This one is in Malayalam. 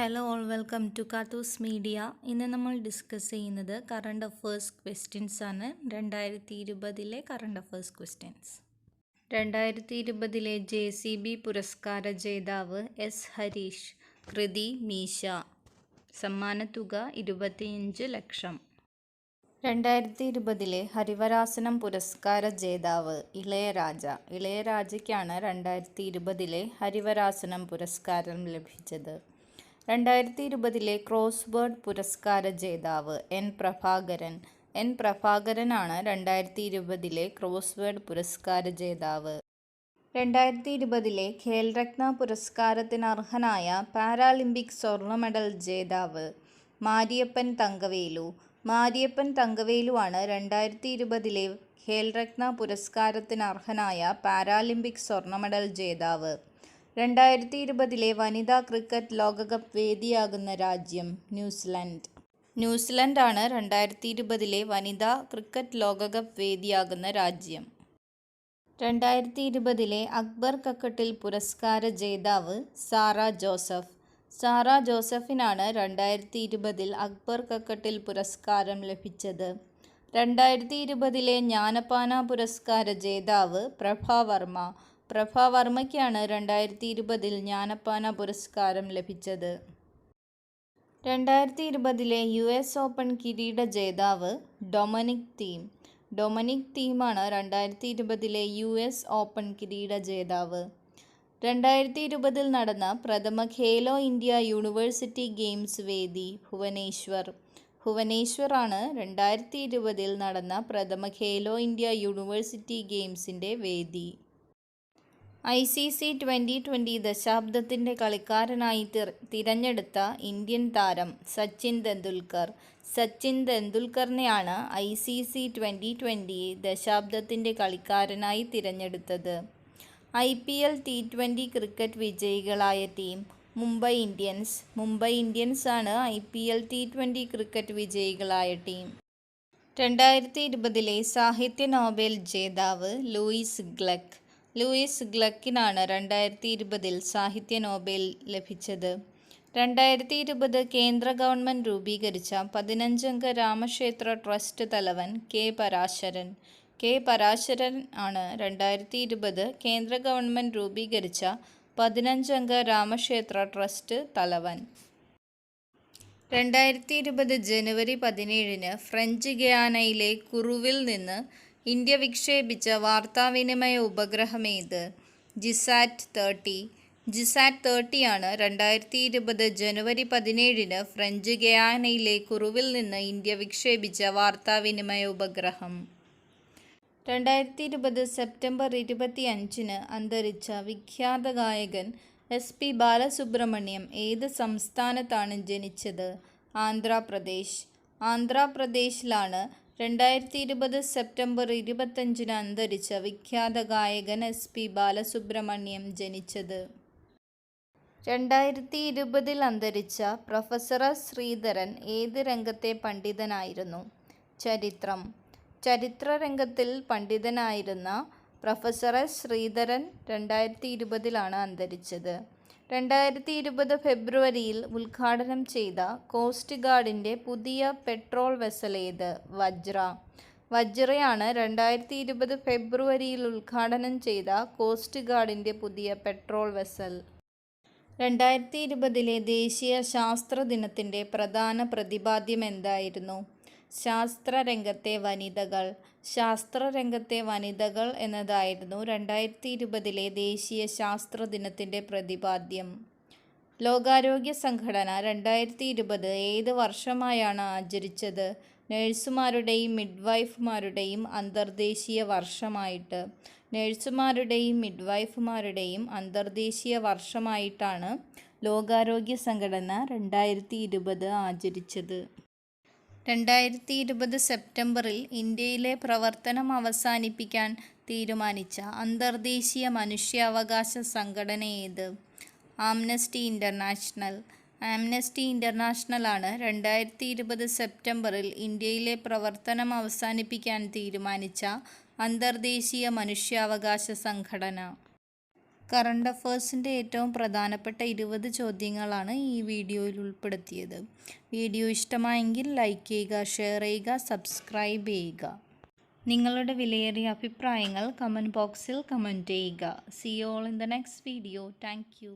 ഹലോ ഓൾ വെൽക്കം ടു കാത്തൂസ് മീഡിയ. ഇന്ന് നമ്മൾ ഡിസ്കസ് ചെയ്യുന്നത് കറണ്ട് അഫേഴ്സ് ക്വസ്റ്റ്യൻസ് ആണ്. 2020 കറണ്ട് അഫേഴ്സ് ക്വസ്റ്റ്യൻസ്. 2020 JCB പുരസ്കാര ജേതാവ് എസ് ഹരീഷ്. കൃതി മീശ. സമ്മാനത്തുക 25 ലക്ഷം. 2020 ഹരിവരാസനം പുരസ്കാര ജേതാവ് ഇളയരാജ. ഇളയരാജയ്ക്കാണ് 2020 ഹരിവരാസനം പുരസ്കാരം ലഭിച്ചത്. 2020 ക്രോസ് വേർഡ് പുരസ്കാര ജേതാവ് എൻ പ്രഭാകരൻ. എൻ പ്രഭാകരനാണ് 2020 ക്രോസ് വേർഡ് പുരസ്കാര ജേതാവ്. 2020 ഖേൽരത്ന പുരസ്കാരത്തിന് അർഹനായ പാരാലിമ്പിക് സ്വർണ്ണ മെഡൽ ജേതാവ് മാരിയപ്പൻ തങ്കവേലു. മാരിയപ്പൻ തങ്കവേലുവാണ് 2020 ഖേൽരത്ന പുരസ്കാരത്തിന് അർഹനായ പാരാലിമ്പിക് സ്വർണ്ണ മെഡൽ ജേതാവ്. 2020 വനിതാ ക്രിക്കറ്റ് ലോകകപ്പ് വേദിയാകുന്ന രാജ്യം ന്യൂസിലൻഡ്. ന്യൂസിലൻഡാണ് 2020 വനിതാ ക്രിക്കറ്റ് ലോകകപ്പ് വേദിയാകുന്ന രാജ്യം. 2020 അക്ബർ കക്കട്ടിൽ പുരസ്കാര ജേതാവ് സാറ ജോസഫ്. സാറ ജോസഫിനാണ് 2020 അക്ബർ കക്കട്ടിൽ പുരസ്കാരം ലഭിച്ചത്. 2020 ജ്ഞാനപാന പുരസ്കാര ജേതാവ് പ്രഭാവർമ്മ. പ്രഭാവർമ്മയ്ക്കാണ് 2020 ജ്ഞാനപാന പുരസ്കാരം ലഭിച്ചത്. 2020 US ഓപ്പൺ കിരീട ജേതാവ് ഡൊമനിക് തീം. ഡൊമനിക് തീമാണ് 2020 US ഓപ്പൺ കിരീട ജേതാവ്. 2020 നടന്ന പ്രഥമ ഖേലോ ഇന്ത്യ യൂണിവേഴ്സിറ്റി ഗെയിംസ് വേദി ഭുവനേശ്വർ. ഭുവനേശ്വർ ആണ് 2020 നടന്ന പ്രഥമ ഖേലോ ഇന്ത്യ യൂണിവേഴ്സിറ്റി ഗെയിംസിൻ്റെ വേദി. ICC 2020 ദശാബ്ദത്തിൻ്റെ കളിക്കാരനായി തിരഞ്ഞെടുത്ത ഇന്ത്യൻ താരം സച്ചിൻ തെണ്ടുൽക്കർ. സച്ചിൻ തെണ്ടുൽക്കറിനെയാണ് ICC 2020 ദശാബ്ദത്തിൻ്റെ കളിക്കാരനായി തിരഞ്ഞെടുത്തത്. IPL T20 ക്രിക്കറ്റ് വിജയികളായ team Mumbai Indians. Mumbai Indians ആണ് IPL T20 ക്രിക്കറ്റ് വിജയികളായ ടീം. 2020 സാഹിത്യ നോബൽ ജേതാവ് ലൂയിസ് ഗ്ലക്ക്. ലൂയിസ് ഗ്ലക്കിനാണ് 2020 സാഹിത്യ നോബൽ ലഭിച്ചത്. 2020 കേന്ദ്ര ഗവൺമെൻറ് രൂപീകരിച്ച 15-അംഗ രാമക്ഷേത്ര ട്രസ്റ്റ് തലവൻ കെ പരാശരൻ. കെ പരാശരൻ ആണ് 2020 കേന്ദ്ര ഗവൺമെൻറ് രൂപീകരിച്ച 15-അംഗ രാമക്ഷേത്ര ട്രസ്റ്റ് തലവൻ. 2020 ജനുവരി 17 ഫ്രഞ്ച് ഗയാനയിലെ കുറുവിൽ നിന്ന് ഇന്ത്യ വിക്ഷേപിച്ച വാർത്താവിനിമയ ഉപഗ്രഹമേത്? ജിസാറ്റ് 30. ജിസാറ്റ് 30 ആണ് 2020 ജനുവരി 17 ഫ്രഞ്ച് ഗയാനയിലെ കുറുവിൽ നിന്ന് ഇന്ത്യ വിക്ഷേപിച്ച വാർത്താവിനിമയ ഉപഗ്രഹം. 2020 സെപ്റ്റംബർ 25 അന്തരിച്ച വിഖ്യാത ഗായകൻ SP ബാലസുബ്രഹ്മണ്യം ഏത് സംസ്ഥാനത്താണ് ജനിച്ചത്? ആന്ധ്രാപ്രദേശ്. ആന്ധ്രാപ്രദേശിലാണ് 2020 സെപ്റ്റംബർ 25 അന്തരിച്ച വിഖ്യാത ഗായകൻ SP ബാലസുബ്രഹ്മണ്യം ജനിച്ചത്. 2020 അന്തരിച്ച പ്രൊഫസർ ശ്രീധരൻ ഏത് രംഗത്തെ പണ്ഡിതനായിരുന്നു? ചരിത്രം. ചരിത്രരംഗത്തിൽ പണ്ഡിതനായിരുന്ന പ്രൊഫസർ ശ്രീധരൻ 2020 അന്തരിച്ചത്. 2020 ഫെബ്രുവരിയിൽ ഉദ്ഘാടനം ചെയ്ത കോസ്റ്റ് ഗാർഡിൻ്റെ പുതിയ പെട്രോൾ വെസൽ ഏത്? വജ്ര. വജ്രയാണ് 2020 ഫെബ്രുവരിയിൽ ഉദ്ഘാടനം ചെയ്ത കോസ്റ്റ് ഗാർഡിൻ്റെ പുതിയ പെട്രോൾ വെസൽ. 2020 ദേശീയ ശാസ്ത്ര ദിനത്തിൻ്റെ പ്രധാന പ്രതിപാദ്യം എന്തായിരുന്നു? ശാസ്ത്രരംഗത്തെ വനിതകൾ. ശാസ്ത്രരംഗത്തെ വനിതകൾ എന്നതായിരുന്നു 2020 ദേശീയ ശാസ്ത്ര ദിനത്തിൻ്റെ പ്രതിപാദ്യം. ലോകാരോഗ്യ സംഘടന 2020 ഏത് വർഷമായാണ് ആചരിച്ചത്? നഴ്സുമാരുടെയും മിഡ്വൈഫുമാരുടെയും അന്തർദേശീയ വർഷമായിട്ട്. നഴ്സുമാരുടെയും മിഡ്വൈഫുമാരുടെയും അന്തർദേശീയ വർഷമായിട്ടാണ് ലോകാരോഗ്യ സംഘടന 2020 ആചരിച്ചത്. 2020 സെപ്റ്റംബറിൽ ഇന്ത്യയിലെ പ്രവർത്തനം അവസാനിപ്പിക്കാൻ തീരുമാനിച്ച അന്തർദേശീയ മനുഷ്യാവകാശ സംഘടന ഏത്? Amnesty international. ആംനസ്റ്റി ഇൻ്റർനാഷണലാണ് 2020 സെപ്റ്റംബറിൽ ഇന്ത്യയിലെ പ്രവർത്തനം അവസാനിപ്പിക്കാൻ തീരുമാനിച്ച അന്തർദേശീയ മനുഷ്യാവകാശ സംഘടന. കറണ്ട് അഫേഴ്സിൻ്റെ ഏറ്റവും പ്രധാനപ്പെട്ട 20 ചോദ്യങ്ങളാണ് ഈ വീഡിയോയിൽ ഉൾപ്പെടുത്തിയത്. വീഡിയോ ഇഷ്ടമായെങ്കിൽ ലൈക്ക് ചെയ്യുക, ഷെയർ ചെയ്യുക, സബ്സ്ക്രൈബ് ചെയ്യുക. നിങ്ങളുടെ വിലയേറിയ അഭിപ്രായങ്ങൾ കമൻറ്റ് ബോക്സിൽ കമൻറ്റ് ചെയ്യുക. See you all in the next video. Thank you.